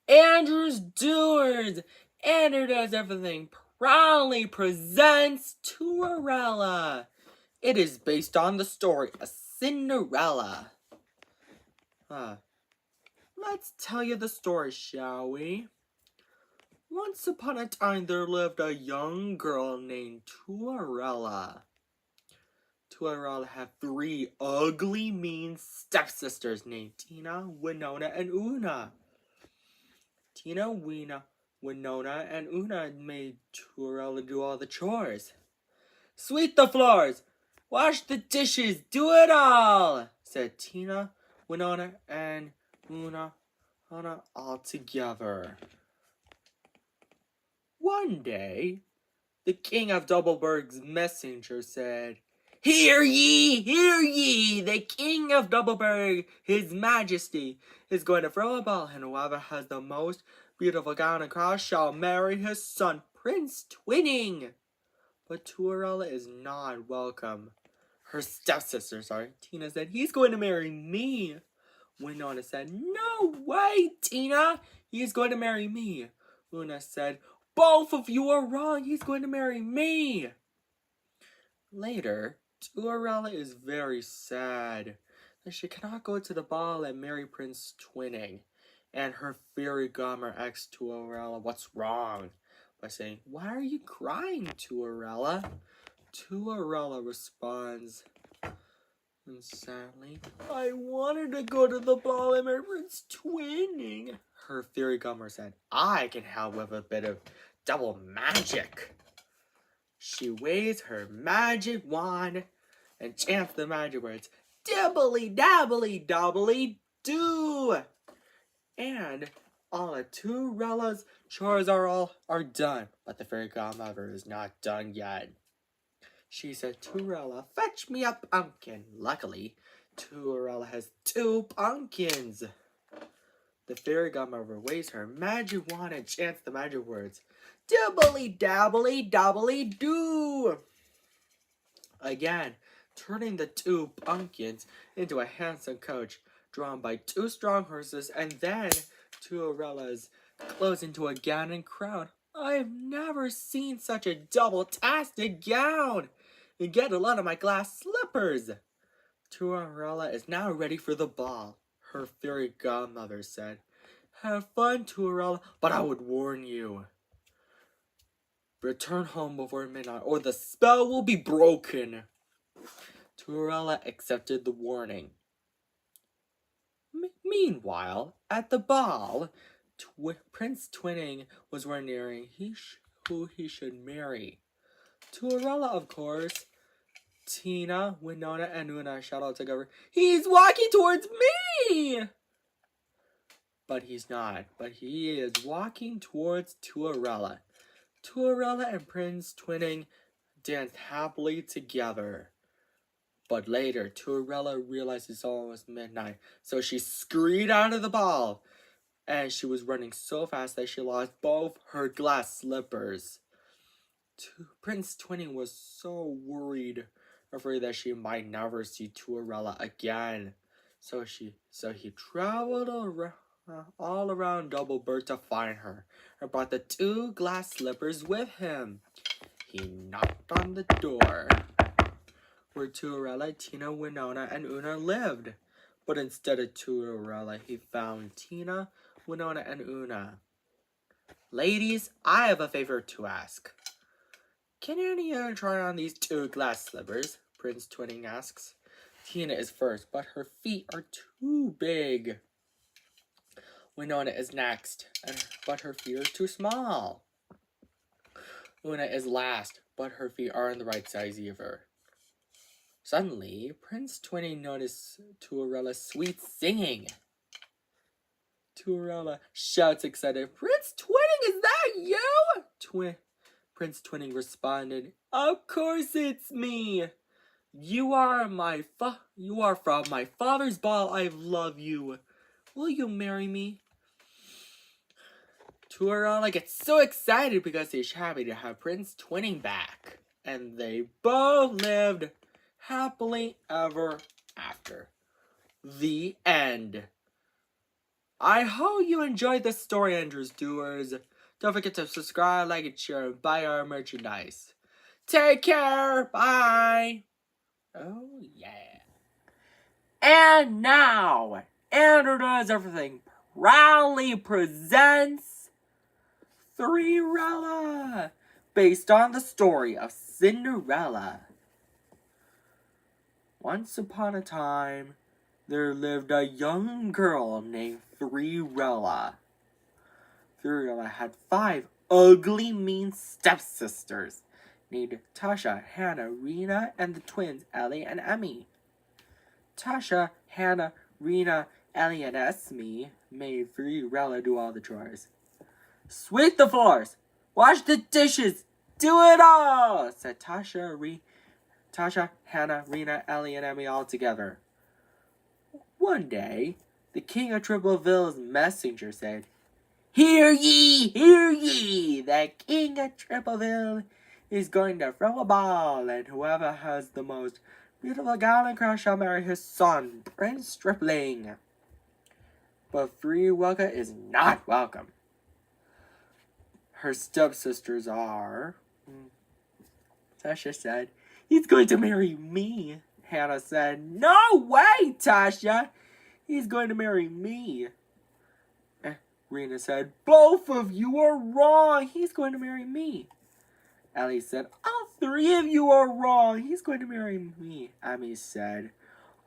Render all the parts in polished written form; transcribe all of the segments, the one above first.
Andrew's Doers. Andrew Does Everything proudly presents Cinderella. It is based on the story of Cinderella. Let's tell you the story, shall we? Once upon a time there lived a young girl named Cinderella. Cinderella had 3 ugly, mean stepsisters named Tina, Winona, and Una. Tina, Winona, and Una made Cinderella do all the chores. Sweep the floors, wash the dishes, do it all, said Tina, Winona, and Una all together. One day, the king of Doubleburg's messenger said, Hear ye, the king of Doubleburg, his majesty, is going to throw a ball, and whoever has the most beautiful gown and cross shall marry his son, Prince Twinning. But Cinderella is not welcome. Her stepsister, Tina said, he's going to marry me. Winona said, no way, Tina, he's going to marry me. Una said, both of you are wrong, he's going to marry me. Later, Cinderella is very sad that she cannot go to the ball and marry Prince Twinning. And her fairy godmother asks Cinderella what's wrong by saying, why are you crying, Cinderella? Cinderella responds, and sadly, I wanted to go to the ball and marry Prince Twinning. Her fairy godmother said, I can help with a bit of double magic. She waves her magic wand and chants the magic words, dibbly dabbly dobbly doo. And all of Cinderella's chores are done, but the fairy godmother is not done yet. She said, Cinderella, fetch me a pumpkin. Luckily, Cinderella has 2 pumpkins. The fairy godmother waves her magic wand and chants the magic words, dibbly dabbly dobbly doo. Again, turning the 2 pumpkins into a handsome coach drawn by 2 strong horses, and then Cinderella's clothes into a gown and crown. I've never seen such a double-tasted gown. And get a lot of my glass slippers. Cinderella is now ready for the ball. Her fairy godmother said, have fun, Cinderella, but I would warn you. Return home before midnight, or the spell will be broken. Cinderella accepted the warning. Meanwhile, at the ball, Prince Twinning was wondering who he should marry. Cinderella, of course. Tina, Winona, and Una shout out together, he's walking towards me! But he's not. But he is walking towards Cinderella. Cinderella and Prince Twinning danced happily together. But later, Cinderella realized it's almost midnight, so she scurried out of the ball. And she was running so fast that she lost both her glass slippers. Prince Twinning was so worried, afraid that she might never see Cinderella again. So he traveled all around Doubleburg to find her, and brought the 2 glass slippers with him. He knocked on the door where Cinderella, Tina, Winona, and Una lived. But instead of Cinderella, he found Tina, Winona, and Una. Ladies, I have a favor to ask. Can any of you try on these 2 glass slippers? Prince Twinning asks. Tina is first, but her feet are too big. Winona is next, but her feet are too small. Una is last, but her feet aren't the right size either. Suddenly, Prince Twinning noticed Cinderella's sweet singing. Cinderella shouts excited, Prince Twinning, is that you? Prince Twinning responded, of course it's me. You are from my father's ball. I love you. Will you marry me? Cinderella gets so excited because she's happy to have Prince Twinning back. And they both lived happily ever after. The end. I hope you enjoyed this story, Andrews Doers. Don't forget to subscribe, like, and share, and buy our merchandise. Take care. Bye. Oh, yeah. And now, Andrew Does Everything proudly presents Cinderella, based on the story of Cinderella. Once upon a time, there lived a young girl named Cinderella. Cinderella had 5 ugly, mean stepsisters named Tasha, Hannah, Rena, and the twins Ellie and Emmy. Tasha, Hannah, Rena, Ellie, and Esme made Cinderella do all the chores. Sweep the floors, wash the dishes, do it all, said Tasha, Hannah, Rena, Ellie, and Emmy all together. One day, the king of Tripleville's messenger said, Hear ye, the king of Tripleville is going to throw a ball, and whoever has the most beautiful gown and crown shall marry his son, Prince Stripling. But Cinderella is not welcome. Her stepsisters are... Tasha said, He's going to marry me. Hannah said, No way, Tasha. He's going to marry me. Rena said, Both of you are wrong. He's going to marry me. Ellie said, All 3 of you are wrong. He's going to marry me. Emmy said,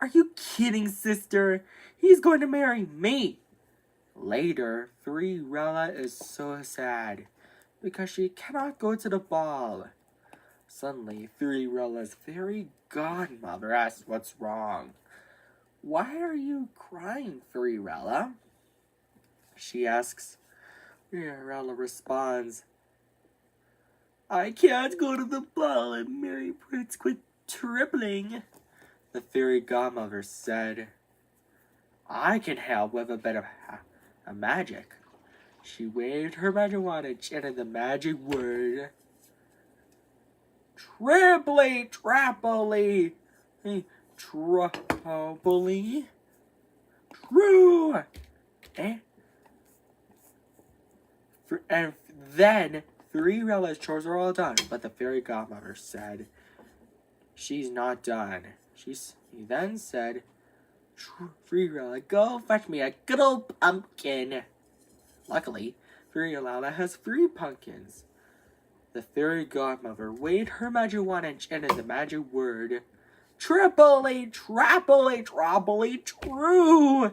Are you kidding, sister? He's going to marry me. Later, Cinderella is so sad because she cannot go to the ball. Suddenly, Cinderella's fairy godmother asks what's wrong. Why are you crying, Cinderella? She asks. Cinderella responds, I can't go to the ball and marry Prince Tripling. The fairy godmother said, I can help with a bit of magic. She waved her magic wand and chanted the magic word. Triply, trappily, troubly, true. And then Cinderella's chores are all done, but the fairy godmother said she's not done. She then said, Cinderella, go fetch me a good old pumpkin. Luckily, Cinderella has 3 pumpkins. The fairy godmother waved her magic wand and chanted the magic word, triply, trappily, troubly, true.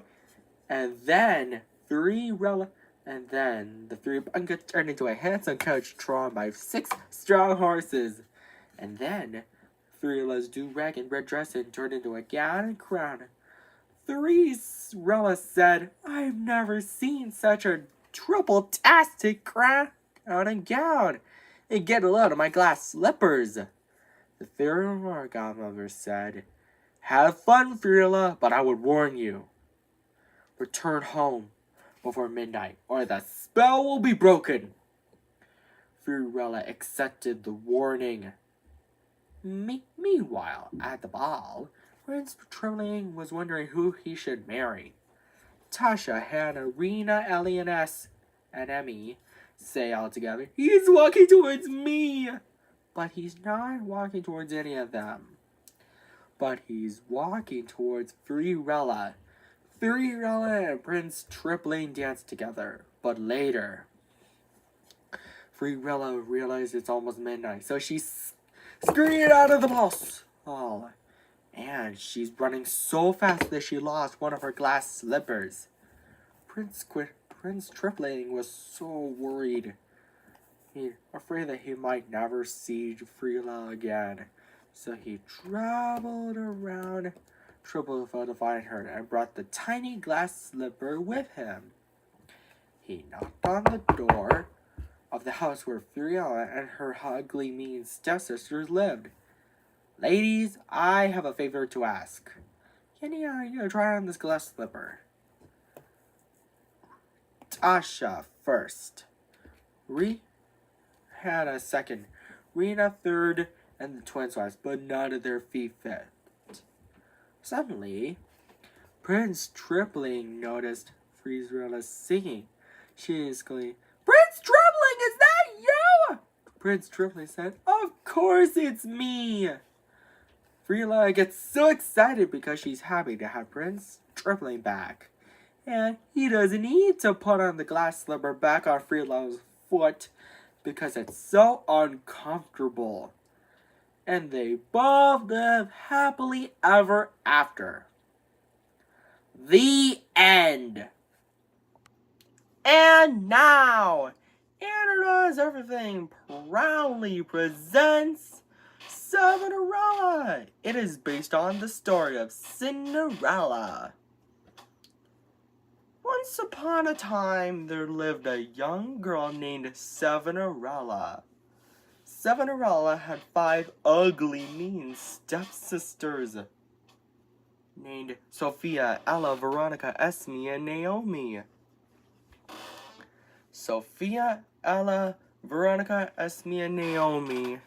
And then the 3 pumpkins turned into a handsome coach drawn by 6 strong horses. And then Cinderella's do-rag and red dress turned into a gown and crown. Cinderella said, I've never seen such a triple-tastic crown and gown. And get a load of my glass slippers. The fairy godmother said, Have fun, Cinderella, but I would warn you. Return home before midnight, or the spell will be broken. Cinderella accepted the warning. Meanwhile, at the ball, Prince Tripling was wondering who he should marry. Tasha, Hannah, Rena, Ellie, and Emmy say all together, He's walking towards me! But he's not walking towards any of them. But he's walking towards Cinderella. Cinderella and Prince Tripling dance together. But later, Cinderella realized it's almost midnight, so she scurried out of the ball. And she's running so fast that she lost one of her glass slippers. Prince Tripling was so worried. He afraid that he might never see Cinderella again. So he traveled around Tripleville to find her and brought the tiny glass slipper with him. He knocked on the door of the house where Cinderella and her ugly, mean stepsisters lived. Ladies, I have a favor to ask. Can you try on this glass slipper? Tasha first. Hannah second. Rena third, and the twins last, but none of their feet fit. Suddenly, Prince Tripling noticed Cinderella singing. She is going, Prince Trembling, is that you? Prince Trembling said, Of course it's me. Cinderella gets so excited because she's happy to have Prince Trembling back. And he doesn't need to put on the glass slipper back on Cinderella's foot because it's so uncomfortable. And they both live happily ever after. The end. And now, Anna Everything proudly presents Cinderella. It is based on the story of Cinderella. Once upon a time, there lived a young girl named Cinderella. Cinderella had 5 ugly, mean stepsisters named Sophia, Ella, Veronica, Esme, and Naomi. Sophia, Ella, Veronica, Esme, and Naomi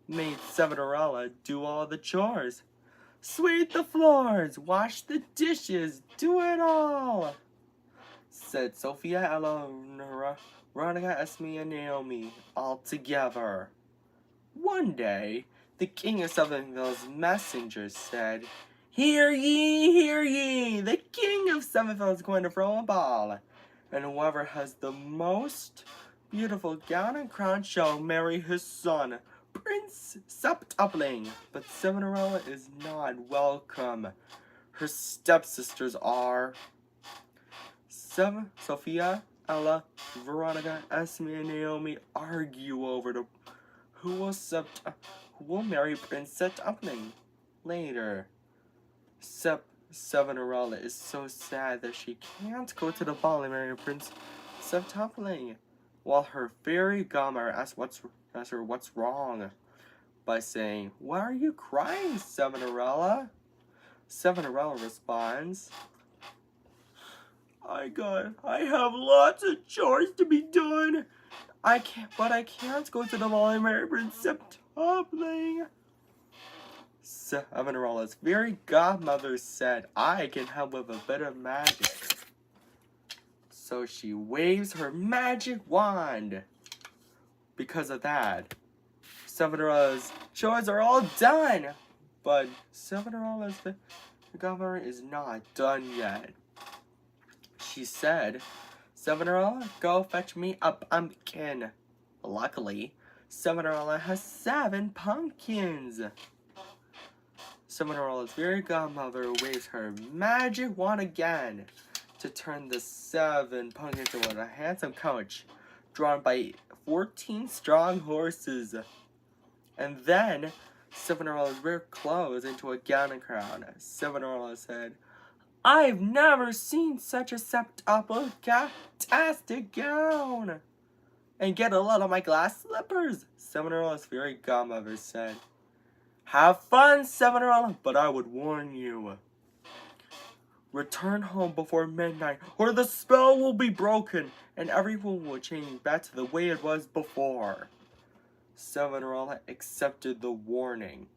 made Cinderella do all the chores. Sweep the floors, wash the dishes, do it all, said Sophia, Ella, Veronica, Esme, and Naomi all together. One day, the king of Sevenville's messengers said, Hear ye, the king of Sevenville is going to throw a ball, and whoever has the most beautiful gown and crown shall marry his son, Prince Septupling. But Cinderella is not welcome. Her stepsisters are Sophia, Ella, Veronica, Esme, and Naomi argue over who will marry Prince Septupling later. Cinderella is so sad that she can't go to the ball and marry Prince Septupling, while her fairy godmother asks her what's wrong by saying, Why are you crying, Cinderella? Cinderella responds, I have lots of chores to be done. I can't go to the ball and marry Prince Septupling. Cinderella's fairy godmother said, I can help with a bit of magic. So she waves her magic wand. Because of that, Cinderella's chores are all done. But Cinderella's godmother is not done yet. She said, Cinderella, go fetch me a pumpkin. Luckily, Cinderella has 7 pumpkins. Cinderella's fairy godmother waves her magic wand again to turn the 7 pumpkins into a handsome coach drawn by 14 strong horses. And then Cinderella ripped clothes into a gown and crown. Cinderella said, I've never seen such a septuple-tastic gown. And get a lot of my glass slippers, Cinderella's fairy godmother said. Have fun, Cinderella, but I would warn you. Return home before midnight, or the spell will be broken, and everyone will change back to the way it was before. Cinderella accepted the warning.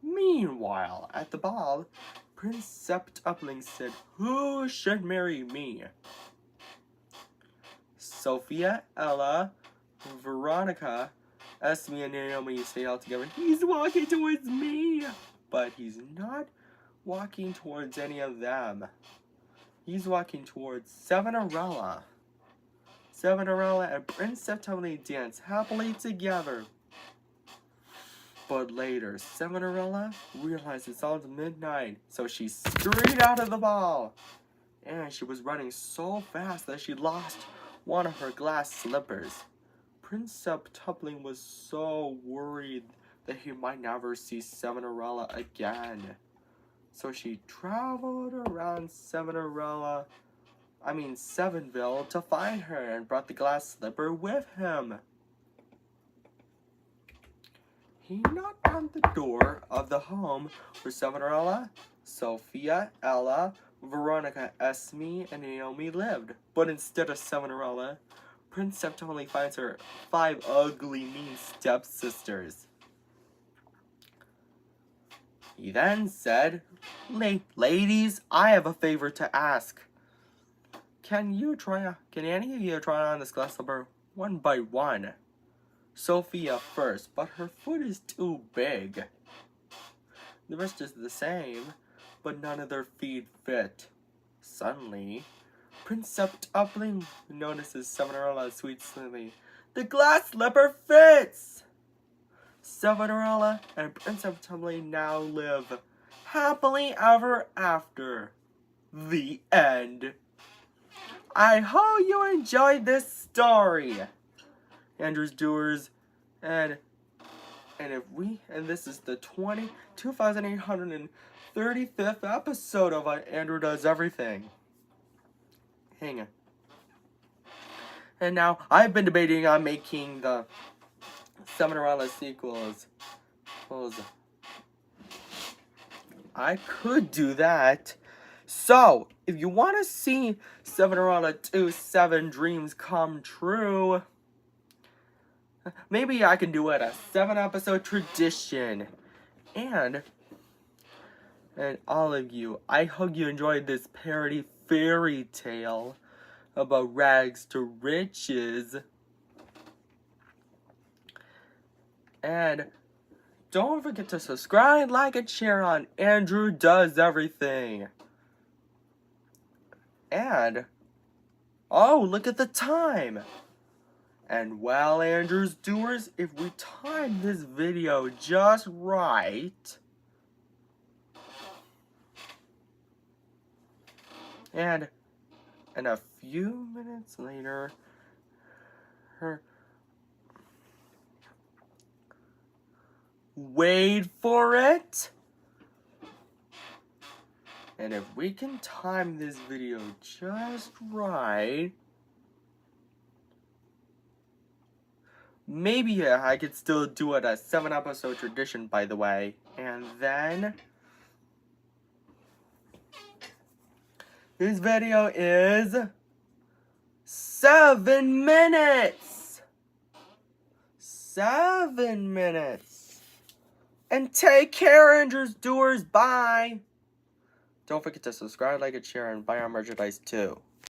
Meanwhile, at the ball, Prince Septupling said, Who should marry me? Sophia, Ella, Veronica, Esme, and Naomi say all together, He's walking towards me. But he's not walking towards any of them. He's walking towards Cinderella. Cinderella and Prince Septupling dance happily together. But later, Cinderella realized it's all midnight, so she scurried out of the ball. And she was running so fast that she lost one of her glass slippers. Prince Septupling was so worried that he might never see Cinderella again. So she traveled around Sevenville to find her and brought the glass slipper with him. He knocked on the door of the home where Cinderella, Sophia, Ella, Veronica, Esme, and Naomi lived. But instead of Cinderella, Prince Septupling finds her 5 ugly, mean stepsisters. He then said, Ladies, I have a favor to ask. Can any of you try on this glass slipper one by one? Sophia first, but her foot is too big. The rest is the same, but none of their feet fit. Suddenly, Prince Upling notices Cinderella sweetly. The glass slipper fits! Cinderella and Prince Upling now live happily ever after. The end. I hope you enjoyed this story, Andrew's Doers, and this is the 2835th episode of Andrew Does Everything. Hang on. And now I've been debating on making the Cinderella sequels. I could do that. So, if you want to see Cinderella 2 7 Dreams Come True, maybe I can do it a 7-episode tradition. And all of you, I hope you enjoyed this parody fairy tale about rags to riches. And don't forget to subscribe, like, and share on Andrew Does Everything. And, oh, look at the time. And well, Andrew's Doers, if we time this video just right, and a few minutes later, wait for it. And if we can time this video just right, maybe I could still do it a 7-episode tradition, by the way. And then this video is 7 minutes. 7 minutes. And take care, Andrew's Doers. Bye. Don't forget to subscribe, like, and share, and buy our merchandise too.